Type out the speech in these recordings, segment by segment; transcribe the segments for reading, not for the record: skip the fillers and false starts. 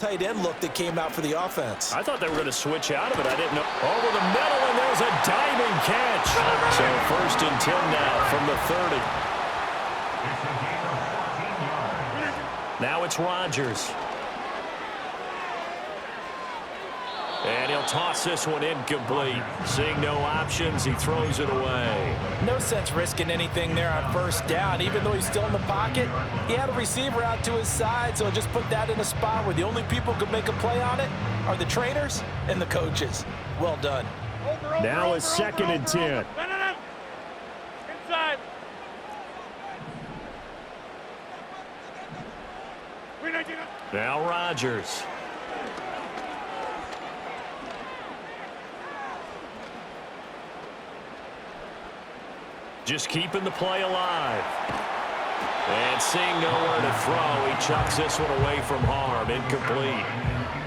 Tight end look that came out for the offense. I thought they were going to switch out of it. I didn't know. Over the middle, and there's a diving catch. So 1st and 10 now from the 30. Now it's Rodgers. And he'll toss this one incomplete. Seeing no options, he throws it away. No sense risking anything there on 1st down. Even though he's still in the pocket, he had a receiver out to his side, so just put that in a spot where the only people who could make a play on it are the trainers and the coaches. Well done. Now it's 2nd and 10. Inside. Now Rodgers. Just keeping the play alive. And seeing nowhere to throw, he chucks this one away from harm. Incomplete.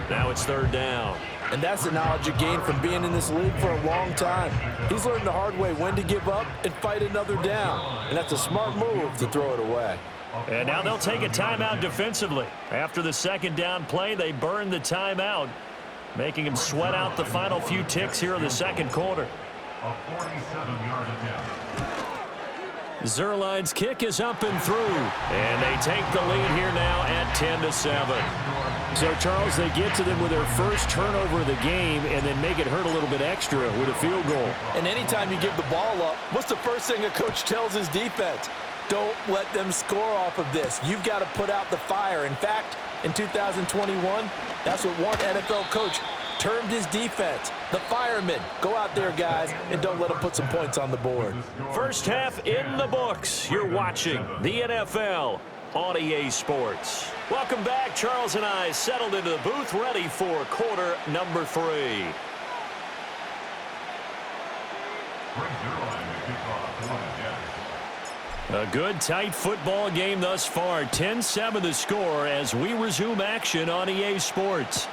Now it's 3rd down. And that's the knowledge you gain from being in this league for a long time. He's learned the hard way when to give up and fight another down. And that's a smart move to throw it away. And now they'll take a timeout defensively. After the 2nd down play, they burn the timeout, making him sweat out the final few ticks here in the 2nd quarter. A 47-yard attempt. Zerline's kick is up and through. And they take the lead here now at 10-7. So, Charles, they get to them with their first turnover of the game and then make it hurt a little bit extra with a field goal. And anytime you give the ball up, what's the first thing a coach tells his defense? Don't let them score off of this. You've got to put out the fire. In fact, in 2021, that's what one NFL coach termed his defense, the firemen. Go out there, guys, and don't let them put some points on the board. First half in the books. You're watching the NFL on EA Sports. Welcome back. Charles and I settled into the booth, ready for quarter number 3. A good, tight football game thus far. 10-7 the score as we resume action on EA Sports.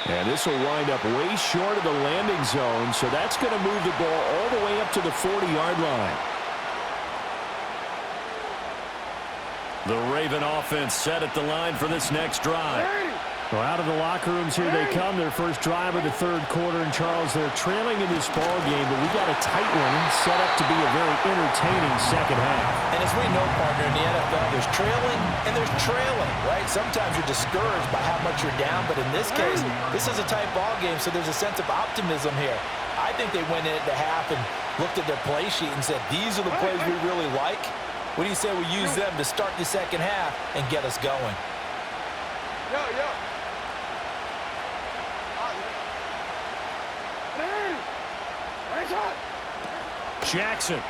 And this will wind up way short of the landing zone, so that's going to move the ball all the way up to the 40-yard line. The Raven offense set at the line for this next drive. Well, out of the locker rooms here they come, their first drive of the 3rd quarter. And, Charles, they're trailing in this ball game, but we got a tight one set up to be a very entertaining 2nd half. And as we know, partner, in the NFL, there's trailing and there's trailing, right? Sometimes you're discouraged by how much you're down, but in this case, this is a tight ball game, so there's a sense of optimism here. I think they went into half and looked at their play sheet and said, these are the plays we really like. What do you say we use them to start the 2nd half and get us going? Yo. Jackson.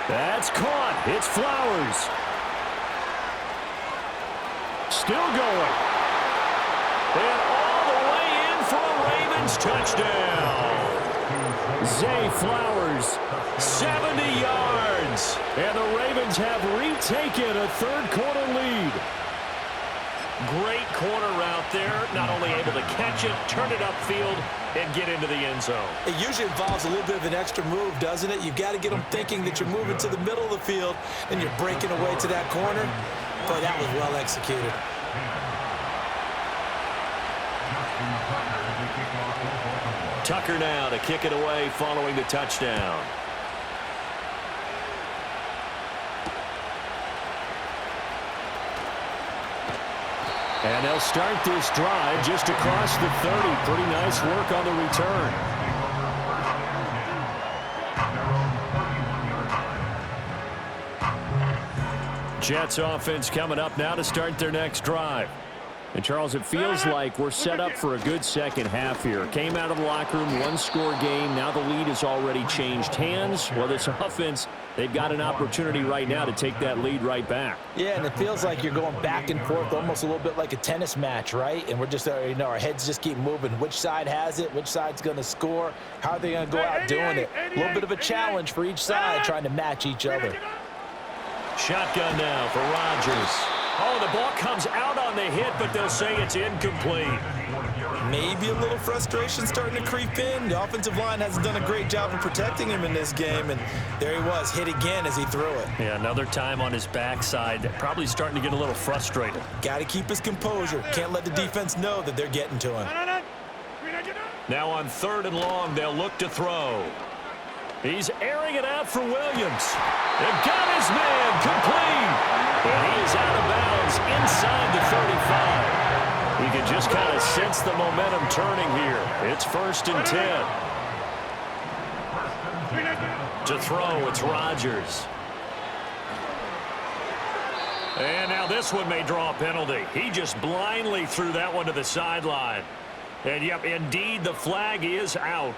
That's caught. It's Flowers. Still going. And all the way in for a Ravens touchdown. Zay Flowers, 70 yards. And the Ravens have retaken a 3rd quarter lead. Great corner route there. Not only able to catch it, turn it upfield, and get into the end zone. It usually involves a little bit of an extra move, doesn't it? You've got to get them thinking that you're moving to the middle of the field and you're breaking away to that corner. Boy, that was well executed. Tucker now to kick it away following the touchdown. And they'll start this drive just across the 30. Pretty nice work on the return. Jets offense coming up now to start their next drive. And, Charles, it feels like we're set up for a good 2nd half here. Came out of the locker room, 1-score game. Now the lead has already changed hands. Well, this offense, they've got an opportunity right now to take that lead right back. Yeah, and it feels like you're going back and forth almost a little bit like a tennis match, right? And we're just, our heads just keep moving. Which side has it? Which side's going to score? How are they going to go out doing it? A little bit of a challenge for each side trying to match each other. Shotgun now for Rodgers. Oh, the ball comes out on the hit, but they'll say it's incomplete. Maybe a little frustration starting to creep in. The offensive line hasn't done a great job of protecting him in this game, and there he was, hit again as he threw it. Yeah, another time on his backside, probably starting to get a little frustrated. Got to keep his composure. Can't let the defense know that they're getting to him. Now on 3rd and long, they'll look to throw. He's airing it out for Williams. They've got his man complete. And he is out of bounds inside the 35. You can just kind of sense the momentum turning here. It's 1st and 10. To throw, it's Rodgers. And now this one may draw a penalty. He just blindly threw that one to the sideline. And, yep, indeed, the flag is out.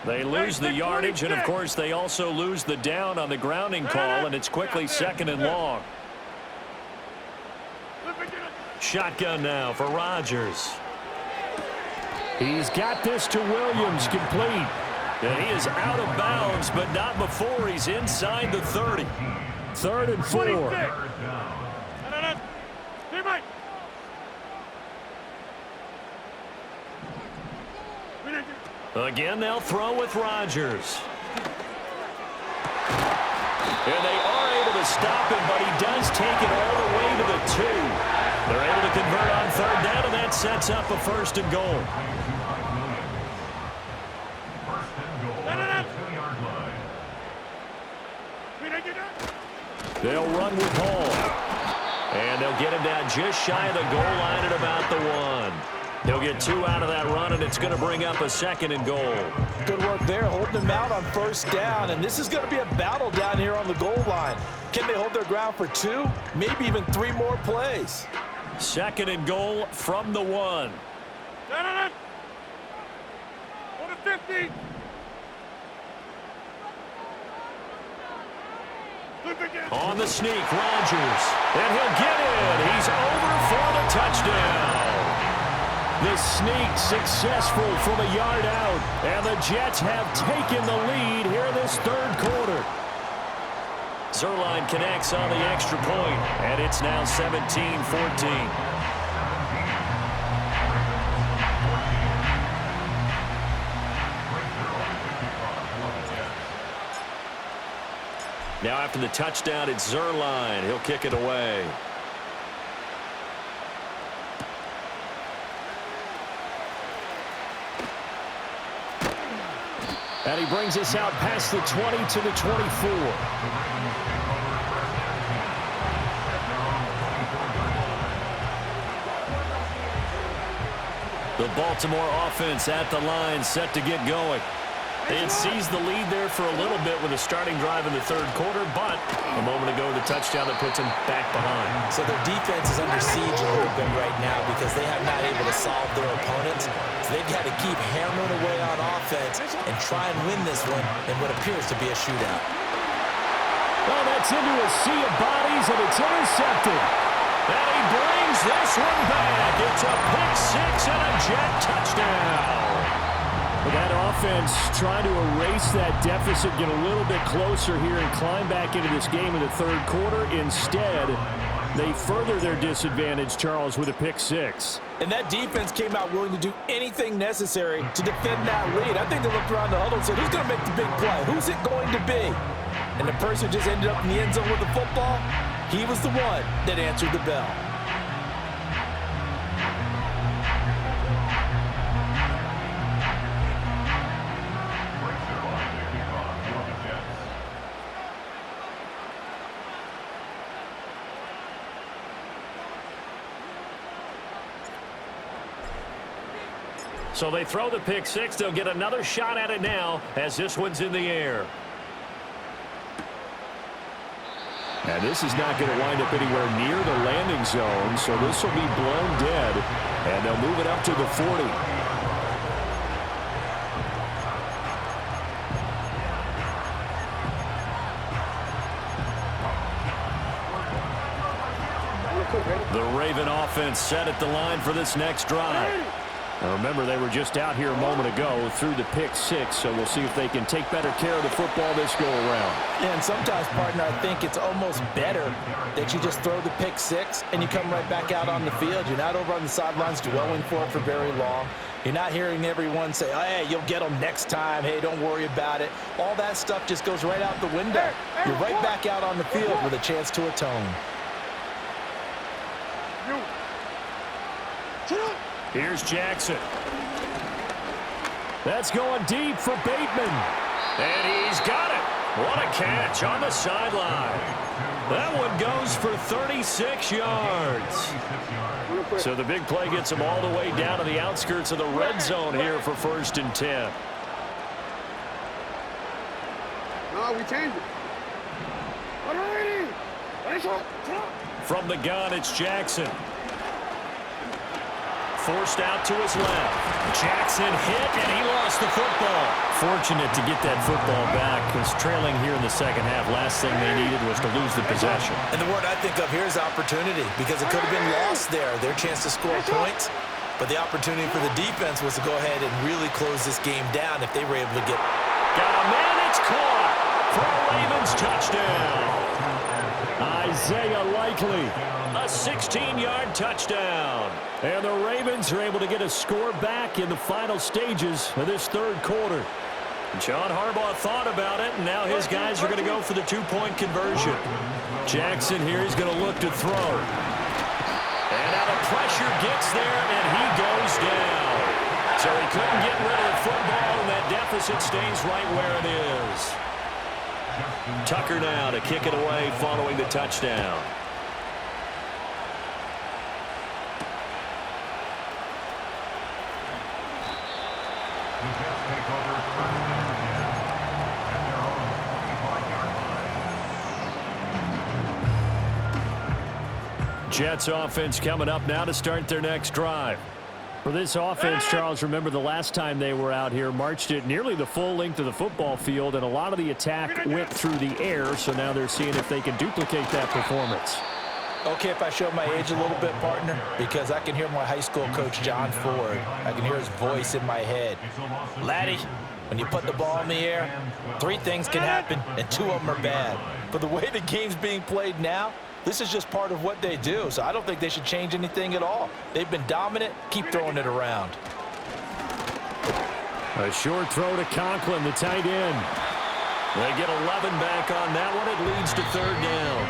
They lose the yardage, and, of course, they also lose the down on the grounding call, and it's quickly 2nd and long. Shotgun now for Rodgers. He's got this to Williams, complete. And he is out of bounds, but not before he's inside the 30. 3rd and 4. Again, they'll throw with Rodgers. And they are able to stop him, but he does take it all the way to the 2. They're able to convert on 3rd down, and that sets up a 1st and goal. They'll run with Hall. And they'll get him down just shy of the goal line at about the 1. He'll get 2 out of that run, and it's going to bring up a 2nd and goal. Good work there, holding him out on 1st down, and this is going to be a battle down here on the goal line. Can they hold their ground for 2, maybe even 3 more plays? 2nd and goal from the 1. Go to 50. On the sneak, Rodgers. And he'll get it. He's over for the touchdown. The sneak successful from a yard out. And the Jets have taken the lead here in this 3rd quarter. Zerline connects on the extra point, and it's now 17-14. Now after the touchdown, it's Zerline. He'll kick it away. And he brings us out past the 20 to the 24. The Baltimore offense at the line, set to get going. It seized the lead there for a little bit with a starting drive in the 3rd quarter, but a moment ago, the touchdown that puts him back behind. So their defense is under siege a little bit right now because they have not able to solve their opponents. So they've got to keep hammering away on offense and try and win this one in what appears to be a shootout. Well, that's into a sea of bodies, and it's intercepted. And he brings this one back. It's a pick 6 and a Jet touchdown. That offense trying to erase that deficit, get a little bit closer here and climb back into this game in the 3rd quarter. Instead, they further their disadvantage, Charles, with a pick 6. And that defense came out willing to do anything necessary to defend that lead. I think they looked around the huddle and said, who's going to make the big play? Who's it going to be? And the person just ended up in the end zone with the football. He was the one that answered the bell. So they throw the pick 6. They'll get another shot at it now as this one's in the air. And this is not going to wind up anywhere near the landing zone, so this will be blown dead, and they'll move it up to the 40. The Raven offense set at the line for this next drive. Now remember, they were just out here a moment ago through the pick six, so we'll see if they can take better care of the football this go-around. Yeah, and sometimes, partner, I think it's almost better that you just throw the pick six and you come right back out on the field. You're not over on the sidelines dwelling for it for very long. You're not hearing everyone say, oh, hey, you'll get them next time. Hey, don't worry about it. All that stuff just goes right out the window. You're right back out on the field with a chance to atone. Here's Jackson. That's going deep for Bateman. And he's got it. What a catch on the sideline. That one goes for 36 yards. So the big play gets him all the way down to the outskirts of the red zone here for 1st and 10. No, we changed it. From the gun, it's Jackson. Forced out to his left. Jackson hit, and he lost the football. Fortunate to get that football back, because trailing here in the second half, last thing they needed was to lose the possession. And the word I think of here is opportunity, because it could have been lost there, their chance to score points. But the opportunity for the defense was to go ahead and really close this game down if they were able to get. Got a man, it's caught for a Ravens touchdown. Isaiah Likely, a 16-yard touchdown. And the Ravens are able to get a score back in the final stages of this third quarter. John Harbaugh thought about it, and now his guys are going to go for the two-point conversion. Jackson here is going to look to throw. And out of pressure gets there, and he goes down. So he couldn't get rid of the football, and that deficit stays right where it is. Tucker now to kick it away following the touchdown. Jets offense coming up now to start their next drive. For this offense, Charles, remember the last time they were out here, marched it nearly the full length of the football field, and a lot of the attack went through the air, so now they're seeing if they can duplicate that performance. Okay, if I show my age a little bit, partner, because I can hear my high school coach, John Ford. I can hear his voice in my head. Laddie, when you put the ball in the air, 3 things can happen, and 2 of them are bad. But the way the game's being played now, this is just part of what they do, so I don't think they should change anything at all. They've been dominant. Keep throwing it around. A short throw to Conklin, the tight end. They get 11 back on that one. It leads to 3rd down.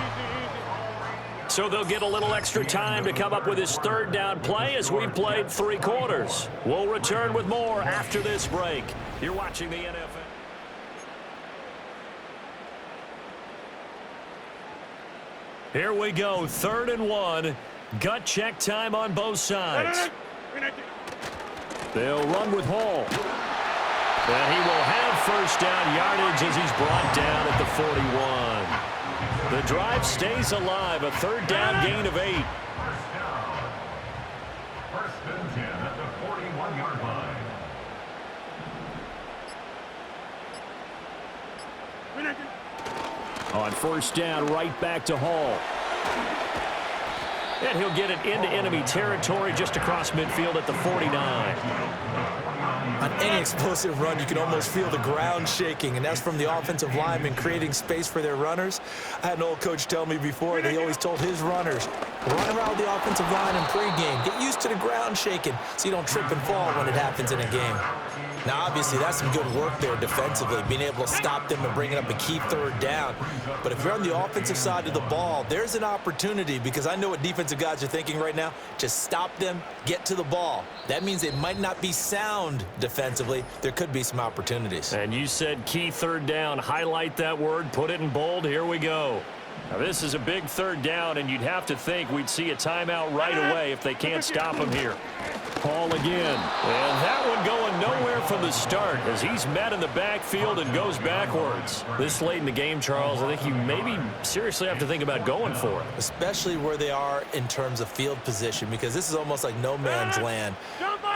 So they'll get a little extra time to come up with his 3rd down play as we've played 3 quarters. We'll return with more after this break. You're watching the NFL. Here we go, 3rd and 1. Gut check time on both sides. They'll run with Hall. And he will have 1st down yardage as he's brought down at the 41. The drive stays alive, a 3rd down gain of 8. 1st and 10 at the 41-yard line. On 1st down, right back to Hall. And he'll get it into enemy territory just across midfield at the 49. On any explosive run, you can almost feel the ground shaking, and that's from the offensive linemen creating space for their runners. I had an old coach tell me before that he always told his runners, run around the offensive line in pregame. Get used to the ground shaking so you don't trip and fall when it happens in a game. Now, obviously, that's some good work there defensively, being able to stop them and bringing up a key 3rd down. But if you're on the offensive side of the ball, there's an opportunity, because I know what defensive guys are thinking right now. Just stop them, get to the ball. That means they might not be sound defensively. There could be some opportunities. And you said key 3rd down. Highlight that word, put it in bold. Here we go. Now, this is a big 3rd down, and you'd have to think we'd see a timeout right away if they can't stop him here. Hall again. And that one going nowhere from the start as he's met in the backfield and goes backwards. This late in the game, Charles, I think you maybe seriously have to think about going for it. Especially where they are in terms of field position, because this is almost like no man's land.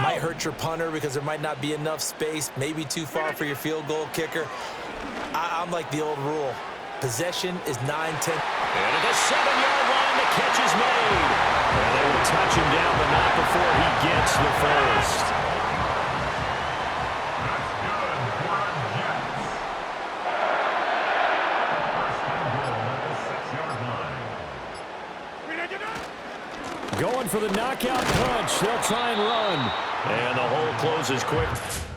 Might hurt your punter because there might not be enough space, maybe too far for your field goal kicker. I'm like the old rule. Possession is 9-10. And at the 7-yard line, the catch is made. And they will touch him down, but not before he gets the first. with a knockout punch. They'll try and run. And the hole closes quick.